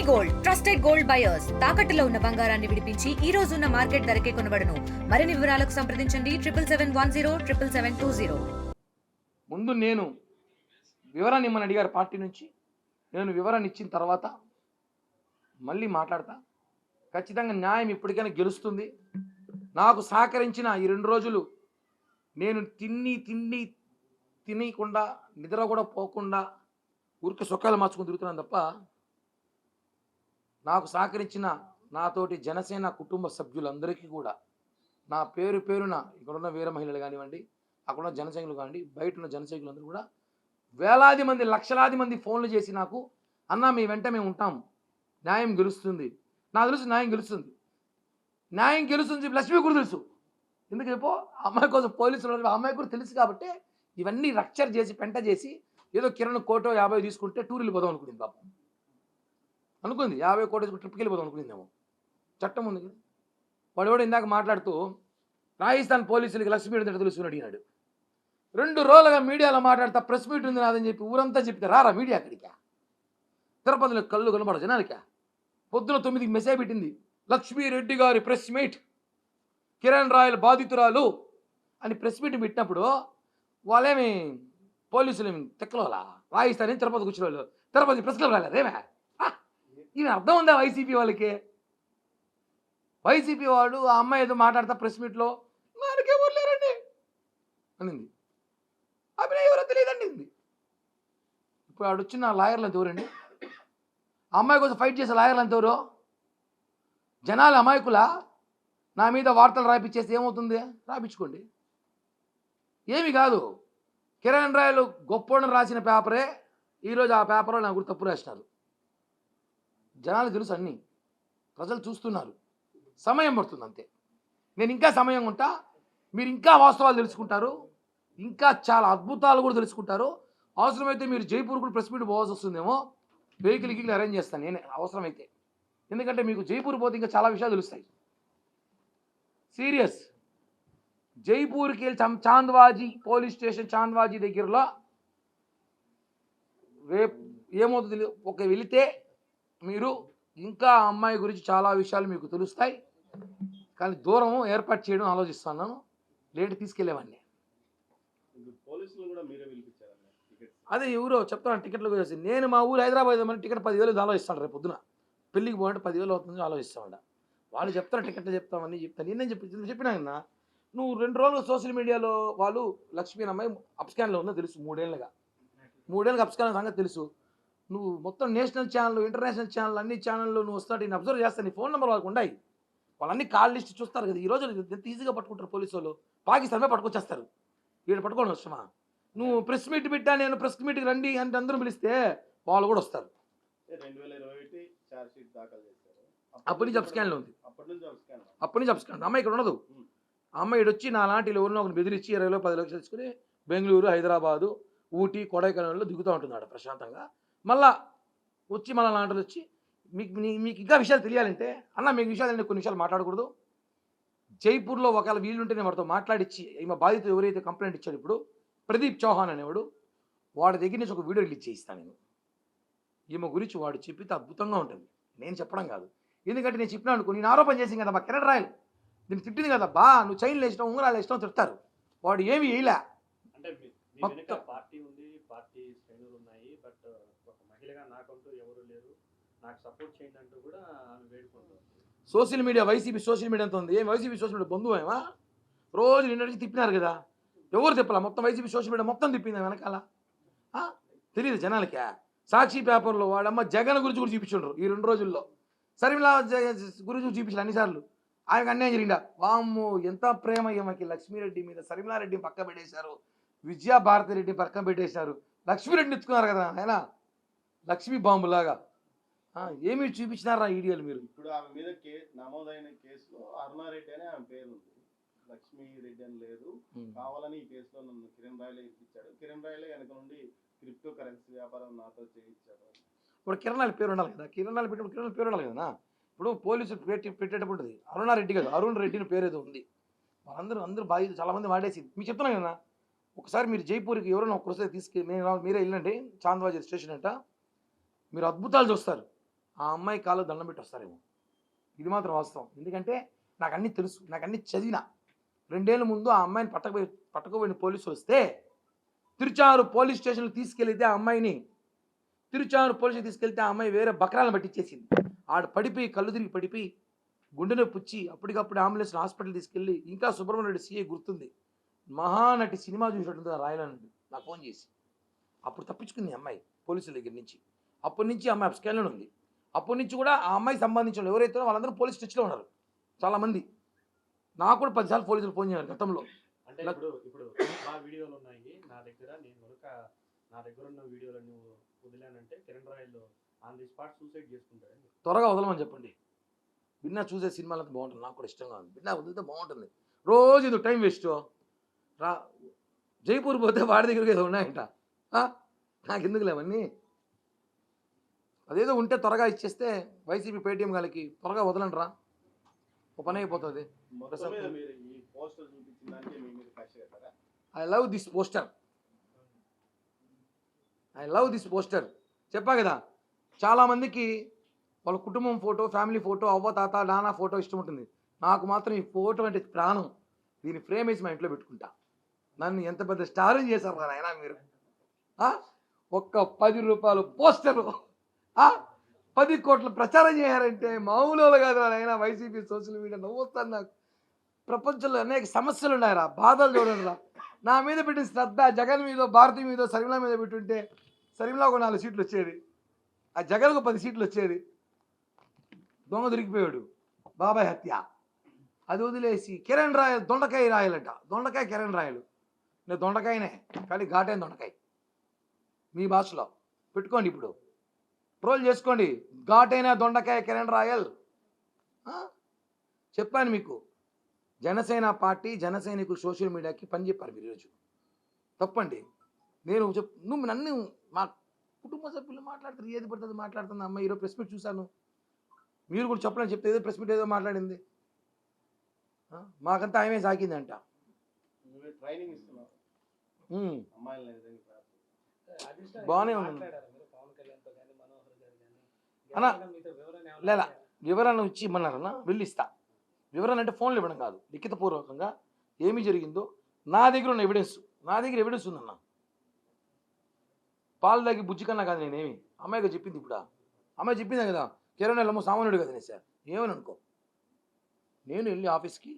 Gold trusted gold buyers తాకట్టులో ఉన్న బంగారాన్ని విడిపించి ఈ రోజు ఉన్న మార్కెట్ ధరకే కొనబడును. మరిన్ని వివరాలకు సంప్రదించండి 7771077720. ముందు నేను వివరాన్ని ఇమ్మని అడిగారు పార్టీ నుంచి. నేను వివరాన్ని ఇచ్చిన తర్వాత మళ్ళీ మాట్లాడతా. ఖచ్చితంగా న్యాయం ఇప్పటికైనా గెలుస్తుంది. నాకు సహకరించిన ఈ 2 రోజులు నేను తినకుండా నిద్ర కూడా పోకుండా ఊరికి సొక్కాలు మార్చుకుని తిరుగుతున్నాను తప్ప, నాకు సహకరించిన నాతోటి జనసేన కుటుంబ సభ్యులందరికీ కూడా నా పేరున ఇక్కడున్న వీర మహిళలు కానివ్వండి, అక్కడున్న జనసైనికులు కానివ్వండి, బయట ఉన్న జనసైనికులందరూ కూడా వేలాది మంది లక్షలాది మంది ఫోన్లు చేసి నాకు, అన్న మీ వెంట మేము ఉంటాం, న్యాయం గెలుస్తుంది, నాకు తెలుసు న్యాయం గెలుస్తుంది, న్యాయం గెలుస్తుంది లక్ష్మి కూడా తెలుసు. ఎందుకు చెప్పో, అమ్మాయి కోసం పోలీసులు అమ్మాయి కూడా తెలుసు కాబట్టి ఇవన్నీ రక్చర్ చేసి పెంట చేసి ఏదో కిరణ్ కోటో 50 తీసుకుంటే టూర్ వెళ్ళిపోదాం అనుకునేది. పాపం అనుకుంది 50 కోటి ట్రిప్కి వెళ్ళిపోదాం అనుకునేదేమో. చట్టం ఉంది కదా. వాడు ఇందాక మాట్లాడుతూ రాజస్థాన్ పోలీసులకి లక్ష్మీ ఏంటంటే తెలుసుకుని అడిగినాడు. 2 రోజులుగా మీడియాలో మాట్లాడతా ప్రెస్ మీట్ ఉంది నాదని చెప్పి ఊరంతా చెప్తే రారా మీడియా అక్కడికా? తిరుపతిలో కళ్ళు కనబడదు జనాలికా. పొద్దున 9కి మెసేజ్ పెట్టింది, లక్ష్మీరెడ్డి గారి ప్రెస్ మీట్, కిరణ్ రాయల్ బాధితురాలు అని ప్రెస్ మీట్ పెట్టినప్పుడు వాళ్ళేమి పోలీసులు ఏమి తెక్కలోలా రాజస్థాన్ తిరుపతి కూర్చున్న వాళ్ళు తిరుపతి ప్రెస్ క్లబ్ రాలేదేమే? ఇవి అర్థం ఉందా వైసీపీ వాళ్ళకి? వైసీపీ వాడు ఆ అమ్మాయి ఏదో మాట్లాడతా ప్రెస్ మీట్లో మనకే ఊర్లేరండి అనింది. అభినయ్ ఎవరో తెలియదండి. ఇప్పుడు ఆడు వచ్చిన లాయర్లు అంత ఎవరండి? ఆ అమ్మాయి కోసం ఫైట్ చేసే లాయర్లు అంత ఎవరు? జనాలు అమాయకులా? నా మీద వార్తలు రాయించేస్తే ఏమవుతుంది? రాయించుకోండి, ఏమి కాదు. కిరణ్ రాయలు గొప్పోడని రాసిన పేపరే ఈరోజు ఆ పేపర్లో నా గురించి తప్పు రాసినారు. జనాలు తెలుసు, అన్నీ ప్రజలు చూస్తున్నారు. సమయం పడుతుంది అంతే. నేను ఇంకా సమయం ఉంటా, మీరు ఇంకా వాస్తవాలు తెలుసుకుంటారు, ఇంకా చాలా అద్భుతాలు కూడా తెలుసుకుంటారు. అవసరమైతే మీరు జైపూర్ కూడా ప్రెస్ మీట్ పోవాల్సి వస్తుందేమో, వెహికల్ అరేంజ్ చేస్తాను నేనే అవసరమైతే. ఎందుకంటే మీకు జైపూర్ పోతే ఇంకా చాలా విషయాలు తెలుస్తాయి. సీరియస్. జైపూర్కి వెళ్ళి చాంద్వాజీ పోలీస్ స్టేషన్, చాంద్వాజీ దగ్గరలో రేపు ఏమవుతుంది ఒక వెళితే మీరు ఇంకా అమ్మాయి గురించి చాలా విషయాలు మీకు తెలుస్తాయి. కానీ దూరం ఏర్పాటు చేయడం ఆలోచిస్తున్నాను. లేట్ తీసుకెళ్ళేవాడిని. అదే ఎవరో చెప్తాను టికెట్లు వచ్చేసి. నేను మా ఊరు హైదరాబాద్ మన టికెట్ 10,000 ఆలోచిస్తాను. రేపు పొద్దున పెళ్ళికి పోవాలంటే 10,000 అవుతుంది ఆలోచిస్తామంట. వాళ్ళు చెప్తారు టికెట్లు చెప్తామని చెప్తాను. నేనేం చెప్పినా నువ్వు 2 రోజులు సోషల్ మీడియాలో వాళ్ళు లక్ష్మీ అమ్మాయి అప్స్కాన్లో ఉందో తెలుసు. 3 ఏళ్ళుగా అప్స్కాన్ సంగతి తెలుసు. నువ్వు మొత్తం నేషనల్ ఛానల్, ఇంటర్నేషనల్ ఛానల్, అన్ని ఛానల్లో నువ్వు వస్తాడు. నేను అబ్జర్వ్ చేస్తాను. నీ ఫోన్ నెంబర్ వాళ్ళకు ఉన్నాయి. వాళ్ళన్నీ కాల్ లిస్ట్ చూస్తారు కదా. ఈ రోజు ఎంత ఈజీగా పట్టుకుంటారు పోలీసు వాళ్ళు. పాకిస్తాన్లో పట్టుకొచ్చేస్తారు. వీళ్ళు పట్టుకోవడం వస్తామా? నువ్వు ప్రెస్ మీట్ పెట్టా, నేను ప్రెస్ మీట్కి రండి అంటే అందరూ పిలిస్తే వాళ్ళు కూడా వస్తారు. 2021 చార్జ్ షీట్ దాఖలు చేశారు. అప్పటి నుంచి అప్స్కాన్లో ఉంది. అప్పటి నుంచి అప్స్కాన్. అమ్మాయి ఇక్కడ ఉండదు. అమ్మాయి వచ్చి నా లాంటి ఎవరినో ఒకరిని బెదిరించి 20 10 లక్షలు తీసుకుని బెంగళూరు, హైదరాబాదు, ఊటీ, కొడైకెనాల్లో దిగుతూ ఉంటున్నాడు ప్రశాంతంగా. మళ్ళా వచ్చి మళ్ళీ లాంటి వచ్చి మీకు ఇంకా విషయాలు తెలియాలంటే అన్న మీకు విషయాలు కొన్ని విషయాలు మాట్లాడకూడదు. జైపూర్లో ఒకవేళ వీళ్ళుంటే నేను వాడితో మాట్లాడించి ఈమె బాధితులు ఎవరైతే కంప్లైంట్ ఇచ్చాడు ఇప్పుడు ప్రదీప్ చౌహాన్ అనేవాడు, వాడి దగ్గర నుంచి ఒక వీడియో రిలీజ్ చేయిస్తాను నేను. ఈమె గురించి వాడు చెప్పితే అద్భుతంగా ఉంటుంది. నేను చెప్పడం కాదు. ఎందుకంటే నేను చెప్పినా అనుకో, నేను ఆరోపణ చేసింది కదా మా కిరణ్ రాయల్ నేను తిట్టింది కదా బా, నువ్వు చైన్లు వేసినావు, ఉంగరాలు వేసినావు తిడతారు. వాడు ఏమి వేయలే. పార్టీ ఉంది, పార్టీ శ్రేణులు ఉన్నాయి, బట్ ఒక మహిళగా నాకంటూ ఎవరు లేరు, నాకు సపోర్ట్ చేయండి అంటూ కూడా ఆమె వేడుకుంటుంది. Social media, YCP social media అంత ఉంది. ఏం వైసీపీ సోషల్ మీడియా బంధువు ఏమా? రోజు నిన్నటికి తిప్పినారు కదా. ఎవరు తిప్పలా? మొత్తం వైసీపీ సోషల్ మీడియా మొత్తం తిప్పింది వెనకాల. తెలియదు జనాలకే. సాక్షి పేపర్లో వాడమ్మ జగన్ గురించి కూడా చూపించుండ్రు ఈ 2 రోజుల్లో. సరిమిలా గురించి చూపించారు అన్నిసార్లు. ఆయనకు అన్యాయం జరిగిందా? వామ్మో ఎంత ప్రేమ ఈమెకి లక్ష్మీరెడ్డి మీద. సరిమిలారెడ్డి పక్క పెట్టేశారు, విజయభారతిరెడ్డి పక్కన పెట్టేశారు, లక్ష్మీరెడ్డిని ఎత్తుకున్నారు కదా ఆయన లక్ష్మీ బాంబులాగా. ఏమి చూపించినారా ఈడియోలు మీరు? ఇప్పుడు ఆమె మీద నమోదైన కేసులో అరుణారెడ్డి అని ఆమె పేరు ఉంది, లక్ష్మీరెడ్డి అని లేదు. కావాలని ఈ కేసులో నన్ను కిరణ్ రాయలే ఇప్పించాడు, కిరణ్ రాయలే వెనక నుండి క్రిప్టో కరెన్సీ వ్యాపారం నాతో చేయించాడు. ఇప్పుడు కిరణ్ రాయల పేరు ఉండాలి కదా. కిరణ్ రాయలు పెట్టినప్పుడు కిరణ్ పేరు ఉండాలి కదా. ఇప్పుడు పోలీసులు పెట్టేటప్పుడు ఉంటుంది అరుణారెడ్డి కదా, అరుణ్ రెడ్డి అని పేరు ఏదో ఉంది. వాళ్ళందరూ బాధ్యత చాలామంది వాడేసి మీకు చెప్తున్నాను కదా. ఒకసారి మీరు జైపూర్కి ఎవరైనా ఒక్కసారి మీరే వెళ్ళండి. చాంద్వాజీ స్టేషన్ అంట, మీరు అద్భుతాలు చూస్తారు. ఆ అమ్మాయి కాళ్ళు దండం పెట్టి వస్తారేమో. ఇది మాత్రం వాస్తవం. ఎందుకంటే నాకు అన్నీ తెలుసు, నాకు అన్నీ చదివిన. 2 ఏళ్ళ ముందు ఆ అమ్మాయిని పట్టకపోయిన పోలీసులు వస్తే తిరుచానూరు పోలీస్ స్టేషన్లో తీసుకెళ్తే ఆ అమ్మాయిని తీసుకెళ్తే ఆ అమ్మాయి వేరే బకరాలను పట్టించేసింది. ఆడ పడిపోయి కళ్ళు తిరిగి పడిపోయి గుండె నొప్పి వచ్చి అప్పటికప్పుడు అంబులెన్స్లో హాస్పిటల్ తీసుకెళ్ళి, ఇంకా సుబ్రహ్మణ్య రెడ్డి సీఏ గుర్తుంది, మహానటి సినిమా చూసినట్టుంది రాయలనండి నాకు ఫోన్ చేసి. అప్పుడు తప్పించుకుంది అమ్మాయి పోలీసుల దగ్గర నుంచి. అప్పటి నుంచి అమ్మాయి అప్స్కాన్లో ఉంది. అప్పటి నుంచి కూడా ఆ అమ్మాయికి సంబంధించిన ఎవరైతే వాళ్ళందరూ పోలీస్ స్టేషన్లో ఉన్నారు చాలామంది. నాకు కూడా 10 సార్లు పోలీసులు ఫోన్ చేయాలి గతంలో. అంటే ఇప్పుడు మా వీడియోలు ఉన్నాయి నా దగ్గర, నేను కనుక నా దగ్గర ఉన్న వీడియోలను వదిలానంటే Kiran Royal on the spot suicide చేసుకుంటాడు. త్వరగా వదలమని చెప్పండి. బిన్నా చూసే సినిమాలంతా బాగుంటుంది, నాకు కూడా ఇష్టంగా ఉంది. బిన్నా వదిలితే బాగుంటుంది. రోజు ఇది టైం వేస్ట్ రా. జైపూర్ పోతే వాడి దగ్గరికి ఏదో ఉన్నాయంట, నాకు ఎందుకు లేవన్నీ. అదేదో ఉంటే త్వరగా ఇచ్చేస్తే వైసీపీ పేటీఎం గారికి త్వరగా వదలండి రా, ఒక పని అయిపోతుంది. మొత్తం మీద మీరు ఈ పోస్టర్ చూపించిన దానికి మీ మీద కక్ష కట్టారా? I love this poster. చెప్పా కదా, చాలామందికి వాళ్ళ కుటుంబం ఫోటో, ఫ్యామిలీ ఫోటో, అవ్వ తాత నాన్న ఫోటో ఇష్టం ఉంటుంది. నాకు మాత్రం ఈ ఫోటో అంటే ప్రాణం. దీన్ని ఫ్రేమ్ వేసి మా ఇంట్లో పెట్టుకుంటా. నన్ను ఎంత పెద్ద స్టార్ చేశారు కదా అయినా మీరు. ఒక్క 10 రూపాయలు పోస్టరు 10 కోట్ల ప్రచారం చేయారంటే మామూలు కాదు అయినా. వైసీపీ సోషల్ మీడియా నవ్వుస్తాను. నాకు ప్రపంచంలో అనేక సమస్యలు ఉన్నాయరా, బాధలు చూడండి రా. నా మీద పెట్టిన శ్రద్ధ జగన్ మీద, భారతి మీద, సరిమిలా మీద పెట్టుంటే సరిమిలాకు 4 సీట్లు వచ్చేది, ఆ జగన్కు 10 సీట్లు వచ్చేది. దొంగ దొరికిపోయాడు, బాబాయ్ హత్య. అది వదిలేసి కిరణ్ రాయల్ దొండకాయ రాయలంట. దొండకాయ కిరణ్ రాయలు. నేను దొండకాయనే, కానీ ఘాటైన దొండకాయ. మీ భాషలో పెట్టుకోండి, ఇప్పుడు ట్రోల్ చేసుకోండి. ఘాటైన దొండకాయ కిరణ్ రాయల్. చెప్పాను మీకు, జనసేన పార్టీ జన సైనికులు సోషల్ మీడియాకి పని చెప్పారు మీరు ఈరోజు. తప్పండి. నేను నువ్వు నన్ను మా కుటుంబ సభ్యులు మాట్లాడుతారు, ఏది పడుతుంది మాట్లాడుతుంది. అమ్మాయి ఈరోజు ప్రెస్ మీట్ చూశాను, మీరు కూడా చెప్పలేని చెప్తే ఏదో ప్రెస్ మీట్ ఏదో మాట్లాడింది. మాకంతా ఆమె సాకిందంట. ట్రైనింగ్ ఇస్తున్నారు బాగానే ఉంది అన్న. లేదా వివరణ ఇచ్చి ఇమ్మన్నారన్నా, వెళ్ళి ఇస్తా. వివరణ అంటే ఫోన్లు ఇవ్వడం కాదు, లిఖితపూర్వకంగా ఏమి జరిగిందో నా దగ్గర ఉన్న ఎవిడెన్స్ ఉందన్న. పాలు తాగి బుజ్జి కన్నా కాదు నేనేమి. అమ్మాయిగా చెప్పింది. ఇప్పుడు అమ్మాయి చెప్పింది కదా, కిరణ్ రాయల్ సామాన్యుడు కదా సార్, ఏమని అనుకో. నేను వెళ్ళి ఆఫీస్కి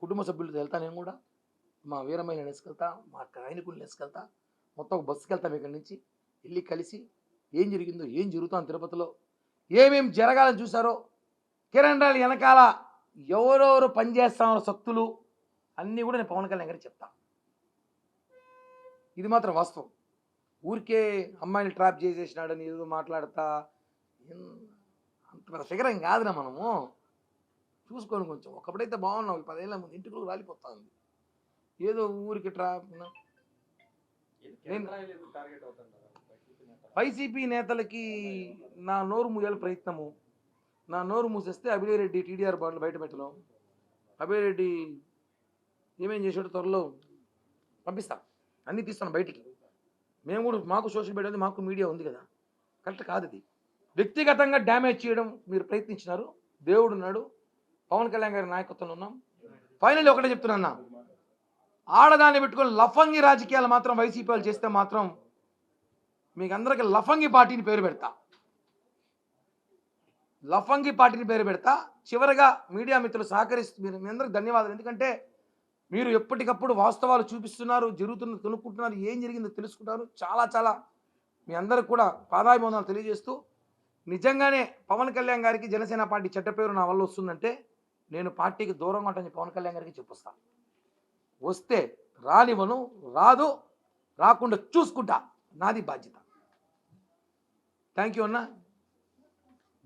కుటుంబ సభ్యులతో వెళ్తా. నేను కూడా మా వీరమహిళని వేసుకెళ్తా, మా సైనికుల్ని వేసుకెళ్తా, మొత్తం ఒక బస్సుకి వెళ్తాం. ఇక్కడి నుంచి వెళ్ళి కలిసి ఏం జరిగిందో, ఏం జరుగుతాం తిరుపతిలో, ఏమేమి జరగాలని చూసారో, కిరణ్ రాయల్ వెనకాల ఎవరెవరు పనిచేస్తామో శక్తులు అన్నీ కూడా నేను పవన్ కళ్యాణ్ గారికి చెప్తా. ఇది మాత్రం వాస్తవం. ఊరికే అమ్మాయిని ట్రాప్ చేసేసినాడని ఏదో మాట్లాడతా, అంత పెద్ద ఫిగర్ ఏం కాదురా మనము. చూసుకోండి కొంచెం. ఒకప్పుడైతే బాగున్నావు, 10 ఏళ్ళ ముందు ఇంటికి రాలిపోతా ఉంది. ఏదో ఊరికి ట్రాప్. వైసీపీ నేతలకి నా నోరు మూయాల ప్రయత్నము. నా నోరు మూసేస్తే అభినయ్ రెడ్డి టీడీఆర్ బాండ్లు బయట పెట్టడం, అభినయ్ రెడ్డి ఏమేం చేసాడో త్వరలో పంపిస్తా, అన్నీ తీస్తాను బయటికి. మేము కూడా, మాకు సోషల్ మీడియా ఉంది, మాకు మీడియా ఉంది కదా. కరెక్ట్ కాదు ఇది. వ్యక్తిగతంగా డ్యామేజ్ చేయడం మీరు ప్రయత్నించినారు. దేవుడు ఉన్నాడు, పవన్ కళ్యాణ్ గారి నాయకత్వంలో ఉన్నాం. ఫైనల్లీ ఒకటే చెప్తున్నా, ఆడదాన్ని పెట్టుకొని లఫంగి రాజకీయాలు మాత్రం వైసీపీ వాళ్ళు చేస్తే మాత్రం మీకు అందరికీ లఫంగి పార్టీని పేరు పెడతా. చివరిగా మీడియా మిత్రులు సహకరిస్తూ మీ అందరికి ధన్యవాదాలు. ఎందుకంటే మీరు ఎప్పటికప్పుడు వాస్తవాలు చూపిస్తున్నారు, జరుగుతున్నది కనుక్కుంటున్నారు, ఏం జరిగిందో తెలుసుకుంటారు. చాలా మీ అందరికి కూడా పాదాభివందనాలు తెలియజేస్తూ, నిజంగానే పవన్ కళ్యాణ్ గారికి జనసేన పార్టీ చెడ్డ పేరు నా వల్ల వస్తుందంటే నేను పార్టీకి దూరంగా ఉంటానని పవన్ కళ్యాణ్ గారికి చెప్పొస్తా. వస్తే రానివ్వను, రాకుండా చూసుకుంటా, నాది బాధ్యత. థ్యాంక్ యూ అన్న.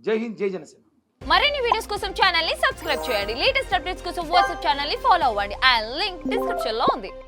జై హింద్, జై జనసేన. మరిన్ని వీడియోస్ కోసం ఛానల్ ని సబ్స్క్రైబ్ చేయండి. లేటెస్ట్ అప్డేట్స్ కోసం వాట్సాప్ ఛానల్ ని ఫాలో అవ్వండి. ఆ లింక్ డిస్క్రిప్షన్ లో ఉంది.